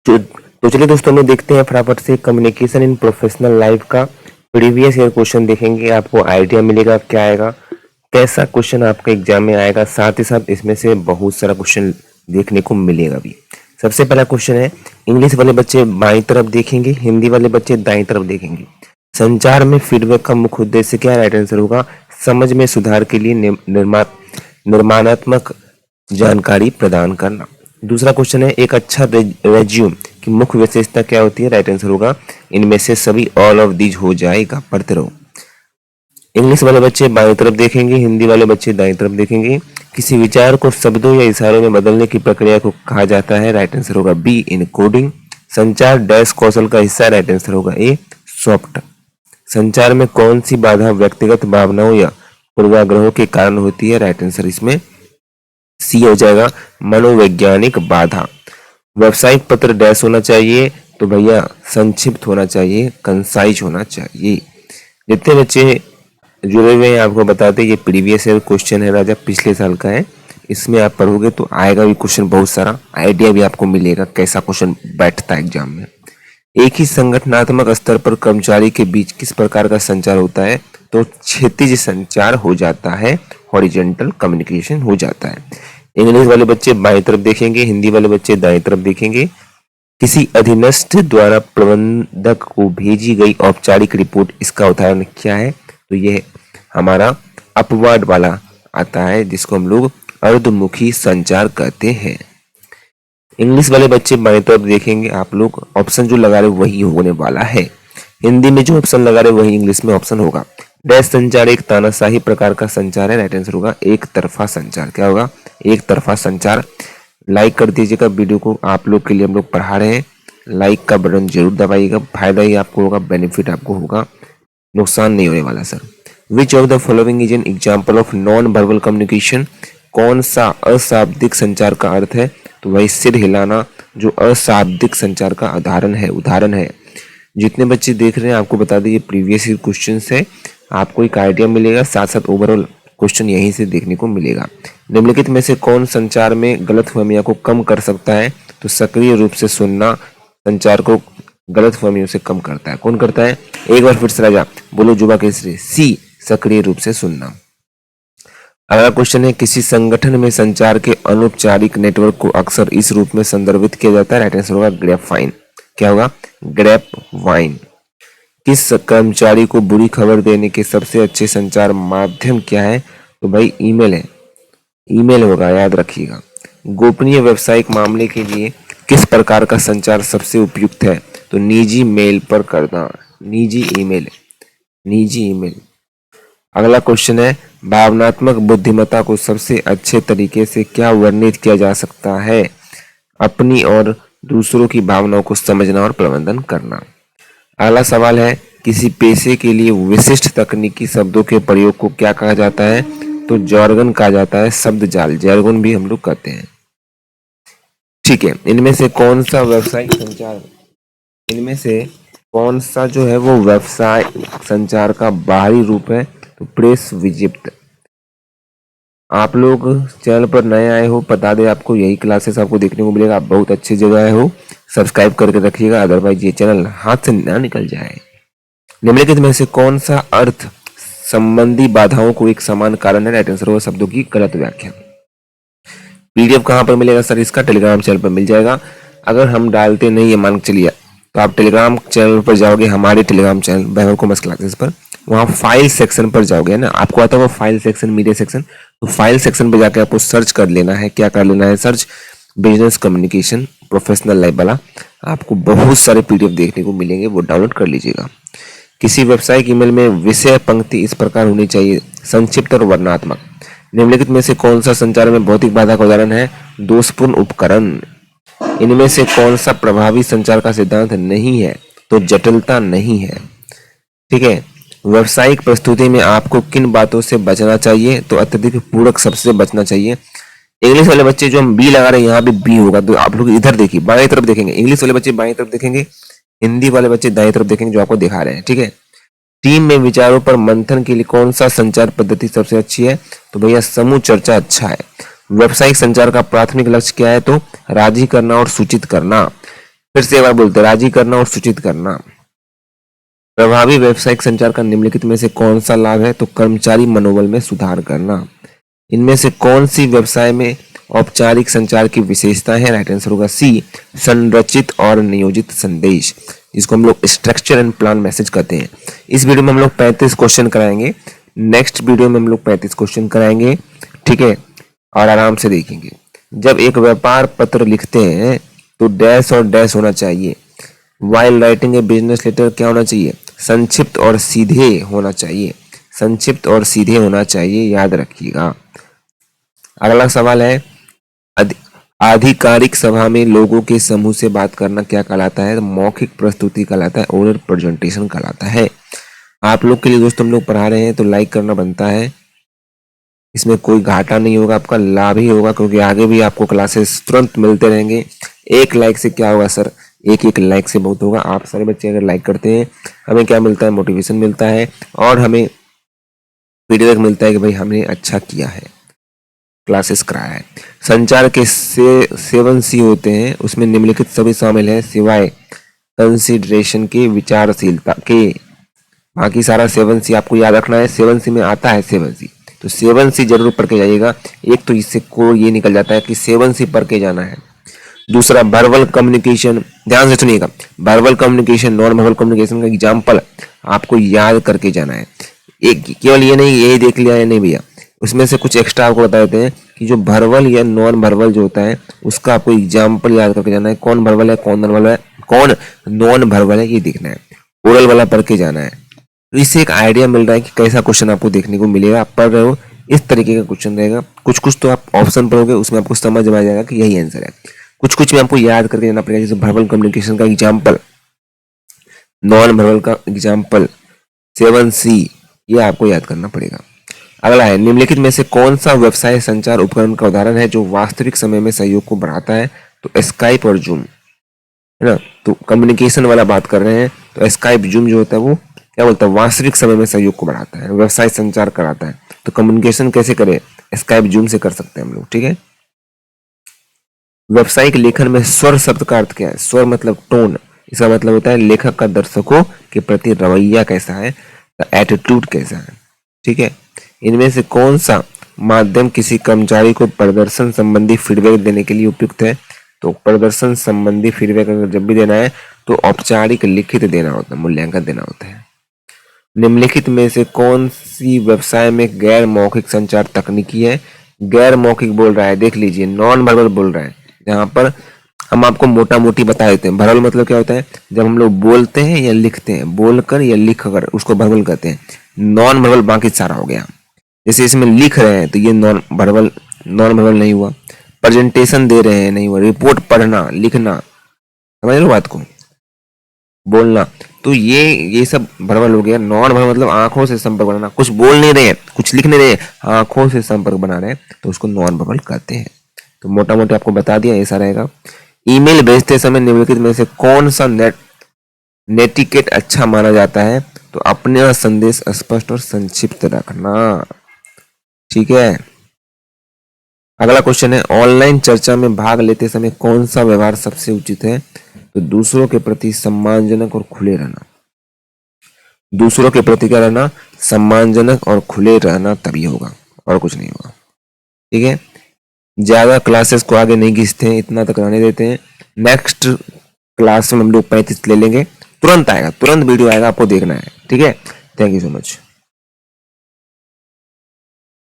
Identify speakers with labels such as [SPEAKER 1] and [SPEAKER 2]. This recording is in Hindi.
[SPEAKER 1] तो चलिए दोस्तों, हम देखते हैं फटाफट से कम्युनिकेशन इन प्रोफेशनल लाइफ का प्रीवियस ईयर क्वेश्चन देखेंगे। आपको आइडिया मिलेगा क्या आएगा, कैसा क्वेश्चन आपका एग्जाम में आएगा। साथ ही साथ इसमें से बहुत सारा क्वेश्चन देखने को मिलेगा भी। सबसे पहला क्वेश्चन है, इंग्लिश वाले बच्चे बाईं तरफ देखेंगे, हिंदी वाले बच्चे दाईं तरफ देखेंगे। संचार में फीडबैक का मुख्य उद्देश्य क्या है? राइट आंसर होगा समझ में सुधार के लिए निर्माणात्मक जानकारी प्रदान करना। दूसरा क्वेश्चन है, एक अच्छा रेज्यूम की मुख्य विशेषता क्या होती है? राइट आंसर होगा इनमें से सभी, ऑल ऑफ दीज हो जाएगा। पढ़ते रहो। इंग्लिश वाले बच्चे बाईं तरफ देखेंगे, हिंदी वाले बच्चे दाईं तरफ देखेंगे। किसी विचार को शब्दों या इशारों में बदलने की प्रक्रिया को कहा जाता है? राइट आंसर होगा बी, इनकोडिंग। संचार डैश कौशल का हिस्सा है? राइट आंसर होगा ए, सॉफ्ट। संचार में कौन सी बाधा व्यक्तिगत भावनाओं या पूर्वाग्रहों के कारण होती है? राइट आंसर इसमें सी हो जाएगा, मनोवैज्ञानिक बाधा। व्यावसायिक पत्र डैश होना चाहिए, तो भैया संक्षिप्त होना चाहिए, कंसाइज होना चाहिए। जितने बच्चे जुड़े हुए हैं आपको बताते, ये प्रीवियस ईयर क्वेश्चन है राजा, पिछले साल का है। इसमें आप पढ़ोगे तो आएगा भी क्वेश्चन बहुत सारा, आइडिया भी आपको मिलेगा कैसा क्वेश्चन बैठता है एग्जाम में। एक ही संगठनात्मक स्तर पर कर्मचारी के बीच किस प्रकार का संचार होता है? तो क्षैतिज संचार हो जाता है, हॉरिजॉन्टल कम्युनिकेशन हो जाता है। इंग्लिश वाले बच्चे बाईं तरफ देखेंगे, हिंदी वाले बच्चे दाएं तरफ देखेंगे। किसी अधीनस्थ द्वारा प्रबंधक को भेजी गई औपचारिक रिपोर्ट, इसका उदाहरण क्या है? तो यह हमारा अपवाद वाला आता है, जिसको हम लोग अर्धमुखी संचार कहते हैं। इंग्लिश वाले बच्चे बाईं तरफ देखेंगे, आप लोग ऑप्शन जो लगा रहे वही होने वाला है। हिंदी में जो ऑप्शन लगा रहे वही इंग्लिश में ऑप्शन होगा। डैश संचार एक तानाशाही प्रकार का संचार है। राइट आंसर होगा एक तरफा संचार। क्या होगा? एक तरफा संचार। लाइक कर दीजिएगा वीडियो को, आप लोग के लिए हम लोग पढ़ा रहे हैं। लाइक का बटन जरूर दबाइएगा, फायदा ही आपको होगा, बेनिफिट आपको होगा, नुकसान नहीं होने वाला sir. Which of the following is an example of non verbal communication? कौन सा अशाब्दिक संचार का अर्थ है? तो वही सिर हिलाना जो अशाब्दिक संचार का उदाहरण है। जितने बच्चे देख रहे हैं आपको बता दें, ये प्रीवियस ईयर क्वेश्चंस है, आपको एक आइडिया मिलेगा, साथ साथ ओवरऑल क्वेश्चन यहीं से देखने को मिलेगा। निम्नलिखित में से कौन संचार में गलतफहमियां को कम कर सकता है? तो सक्रिय रूप से सुनना संचार को गलतफहमियों से कम करता है। कौन करता है? एक बार फिर से राजा बोलो, जुबा केसरी, सी, सक्रिय रूप से सुनना। अगला क्वेश्चन है, किसी संगठन में संचार के अनौपचारिक नेटवर्क को अक्सर इस रूप में संदर्भित किया जाता है? राइट आंसर होगा ग्रेपवाइन। क्या होगा? ग्रेपवाइन। किस कर्मचारी को बुरी खबर देने के सबसे अच्छे संचार माध्यम क्या है? तो भाई ईमेल है, ईमेल होगा, याद रखिएगा। गोपनीय व्यावसायिक मामले के लिए किस प्रकार का संचार सबसे उपयुक्त है? तो निजी मेल पर करना, निजी ईमेल। अगला क्वेश्चन है, भावनात्मक बुद्धिमत्ता को सबसे अच्छे तरीके से क्या वर्णित किया जा सकता है? अपनी और दूसरों की भावनाओं को समझना और प्रबंधन करना। अगला सवाल है, किसी पेशे के लिए विशिष्ट तकनीकी शब्दों के प्रयोग को क्या कहा जाता है? तो जॉर्गन कहा जाता है, शब्द जाल, जर्गन भी हम लोग कहते हैं। ठीक है, इनमें से कौन सा व्यावसायिक संचार, इनमें से कौन सा जो है वो व्यवसाय संचार का बाहरी रूप है? तो प्रेस विज्ञप्ति। आप लोग चैनल पर नए आए हो, बता दें आपको यही क्लासेस आपको देखने को मिलेगा, आप बहुत अच्छी जगह आए हो, सब्सक्राइब करके रखिएगा, अदरवाइज ये चैनल हाथ से ना निकल जाए। निम्नलिखित में से कौन सा अर्थ संबंधी बाधाओं को एक समान कारण है? राइट आंसर होगा शब्दों की गलत व्याख्या। पीडीएफ कहाँ पर मिलेगा सर? इसका टेलीग्राम चैनल पर मिल जाएगा। अगर हम डालते नहीं है मान चलिए, तो आप टेलीग्राम चैनल पर जाओगे, हमारे टेलीग्राम चैनल वैभव कॉमर्स क्लासेस पर, वहाँ फाइल सेक्शन पर जाओगे ना, आपको आता होगा फाइल सेक्शन, मीडिया सेक्शन, तो फाइल सेक्शन पर जाकर आपको सर्च कर लेना है। क्या कर लेना है? Search business communication professional life वाला, आपको बहुत सारे पीडीएफ देखने को मिलेंगे, वो डाउनलोड कर लीजिएगा। किसी व्यावसायिक ईमेल में विषय पंक्ति इस प्रकार होनी चाहिए, संक्षिप्त और वर्णनात्मक। निम्नलिखित में से कौन सा संचार में भौतिक बाधा का उदाहरण है? दोषपूर्ण उपकरण। इनमें से कौन सा प्रभावी संचार का सिद्धांत नहीं है? तो जटिलता नहीं है। ठीक है, व्यावसायिक प्रस्तुति में आपको किन बातों से बचना चाहिए? तो अत्यधिक पूरक शब्द से बचना चाहिए। इंग्लिश वाले बच्चे जो हम बी लगा रहे हैं, यहाँ भी बी होगा, तो आप लोग इधर देखिए, बाएं तरफ देखेंगे, इंग्लिश वाले बच्चे बाएं तरफ देखेंगे, हिंदी वाले बच्चे दाएं तरफ देखेंगे, जो आपको दिखा रहे हैं। ठीक है, टीम में विचारों पर मंथन के लिए कौन सा संचार पद्धति सबसे अच्छी है? तो भैया समूह चर्चा अच्छा है। व्यावसायिक संचार का प्राथमिक लक्ष्य क्या है? तो राजी करना और सूचित करना। फिर से एक बार बोलते हैं, राजी करना और सूचित करना। प्रभावी व्यावसायिक संचार का निम्नलिखित में से कौन सा लाभ है? तो कर्मचारी मनोबल में सुधार करना। इनमें से कौन सी व्यवसाय में औपचारिक संचार की विशेषता है? राइट आंसर होगा सी, संरचित और नियोजित संदेश, जिसको हम लोग स्ट्रक्चर एंड प्लान मैसेज कहते हैं। इस वीडियो में हम लोग 35 क्वेश्चन कराएंगे, नेक्स्ट वीडियो में हम लोग 35 क्वेश्चन कराएंगे, ठीक है, और आराम से देखेंगे। जब एक व्यापार पत्र लिखते हैं तो डैश और डैश होना चाहिए। While writing a business letter क्या होना चाहिए? संक्षिप्त और सीधे होना चाहिए, संक्षिप्त और सीधे होना चाहिए, याद रखिएगा। अगला सवाल है, आधिकारिक सभा में लोगों के समूह से बात करना क्या कहलाता है? मौखिक प्रस्तुति कहलाता है, ओरल प्रेजेंटेशन कहलाता है। आप लोग के लिए दोस्तों हम लोग पढ़ा रहे हैं तो लाइक करना बनता है, इसमें कोई घाटा नहीं होगा, आपका लाभ ही होगा, क्योंकि आगे भी आपको क्लासेस तुरंत मिलते रहेंगे। एक लाइक से क्या होगा सर? एक लाइक से बहुत होगा। आप सारे बच्चे अगर लाइक करते हैं, हमें क्या मिलता है? मोटिवेशन मिलता है, और हमें फीडबैक मिलता है कि भाई हमने अच्छा किया है, क्लासेस कराया है। संचार के 7 C होते हैं, उसमें निम्नलिखित सभी शामिल है सिवाय कंसिडरेशन के, विचारशीलता के। बाकी सारा 7 C आपको याद रखना है। 7 C में आता है 7 C, तो 7 C जरूर पढ़ के जाइएगा। एक तो इससे को ये निकल जाता है कि 7 C पढ़ के जाना है। दूसरा वर्बल कम्युनिकेशन, ध्यान से सुनिएगा, verbal communication, non verbal communication का एग्जाम्पल आपको याद करके जाना है। एक केवल ये नहीं यही देख लिया है, नहीं भैया, उसमें से कुछ एक्स्ट्रा आपको बता देते हैं कि जो वर्बल या नॉन वर्बल जो होता है उसका आपको एग्जाम्पल याद करके जाना है। कौन वर्बल है, कौन नॉन वर्बल है, कौन नॉन वर्बल है, ये देखना है। ओरल वाला पढ़ के जाना है। तो इससे एक आइडिया मिल रहा है कि कैसा क्वेश्चन आपको देखने को मिलेगा। आप पढ़ रहे हो इस तरीके का क्वेश्चन रहेगा। कुछ कुछ तो आप ऑप्शन पढ़ोगे, उसमें आपको समझ में आ जाएगा कि यही आंसर है। कुछ कुछ में आपको याद करके जाना पड़ेगा, जैसे वर्बल कम्युनिकेशन का एग्जाम्पल, नॉन वर्बल का एग्जाम्पल, 7 C, ये आपको याद करना पड़ेगा। अगला है, निम्नलिखित में से कौन सा व्यवसाय संचार उपकरण का उदाहरण है जो वास्तविक समय में सहयोग को बढ़ाता है? तो स्काइप और जूम, है ना। तो कम्युनिकेशन वाला बात कर रहे हैं, तो स्काइप जूम जो होता है वो क्या बोलता है? वास्तविक समय में सहयोग को बढ़ाता है, व्यवसाय संचार कराता है। तो कम्युनिकेशन कैसे करें? स्काइप जूम से कर सकते हैं हम लोग, ठीक है। व्यावसायिक लेखन में स्वर शब्द का अर्थ क्या है? स्वर मतलब टोन, इसका मतलब होता है लेखक का दर्शकों के प्रति रवैया कैसा है, एटीट्यूड कैसा है, ठीक है। इनमें से कौन सा माध्यम किसी कर्मचारी को प्रदर्शन संबंधी फीडबैक देने के लिए उपयुक्त है? तो प्रदर्शन संबंधी फीडबैक अगर जब भी देना है तो औपचारिक लिखित देना होता है, मूल्यांकन देना होता है। निम्नलिखित में से कौन सी व्यवसाय में गैर मौखिक संचार तकनीकी है? गैर मौखिक बोल रहा है, देख लीजिए, नॉन वर्बल बोल रहा है। जहाँ पर हम आपको मोटा मोटी बता देते हैं। वर्बल मतलब क्या होता है? जब हम लोग बोलते हैं या लिखते हैं, बोलकर या लिख कर, उसको वर्बल कहते हैं। नॉन वर्बल बाकी सारा हो गया। जैसे इसमें लिख रहे हैं तो ये नॉन वर्बल नहीं हुआ। प्रेजेंटेशन दे रहे हैं, नहीं हुआ। रिपोर्ट पढ़ना, लिखना, समझ लो बात को, बोलना, तो ये सब वर्बल हो गया। नॉन वर्बल मतलब आंखों से संपर्क बनाना, कुछ बोल नहीं रहे, कुछ लिख नहीं रहे, आंखों से संपर्क बना रहे हैं, तो उसको नॉन वर्बल कहते हैं। तो मोटा मोटा आपको बता दिया, ऐसा रहेगा। ईमेल भेजते समय निम्नलिखित में से कौन सा नेटिकेट अच्छा माना जाता है? तो अपने संदेश स्पष्ट और संक्षिप्त रखना, ठीक है। अगला क्वेश्चन है, ऑनलाइन चर्चा में भाग लेते समय कौन सा व्यवहार सबसे उचित है? तो दूसरों के प्रति सम्मानजनक और खुले रहना। दूसरों के प्रति क्या रहना? सम्मानजनक और खुले रहना, तभी होगा, और कुछ नहीं होगा, ठीक है। ज्यादा क्लासेस को आगे नहीं खींचते हैं, इतना तक रहने देते हैं। नेक्स्ट क्लास में हम लोग 35 ले लेंगे, तुरंत आएगा, तुरंत वीडियो आएगा, आपको देखना है, ठीक है। Thank you so much.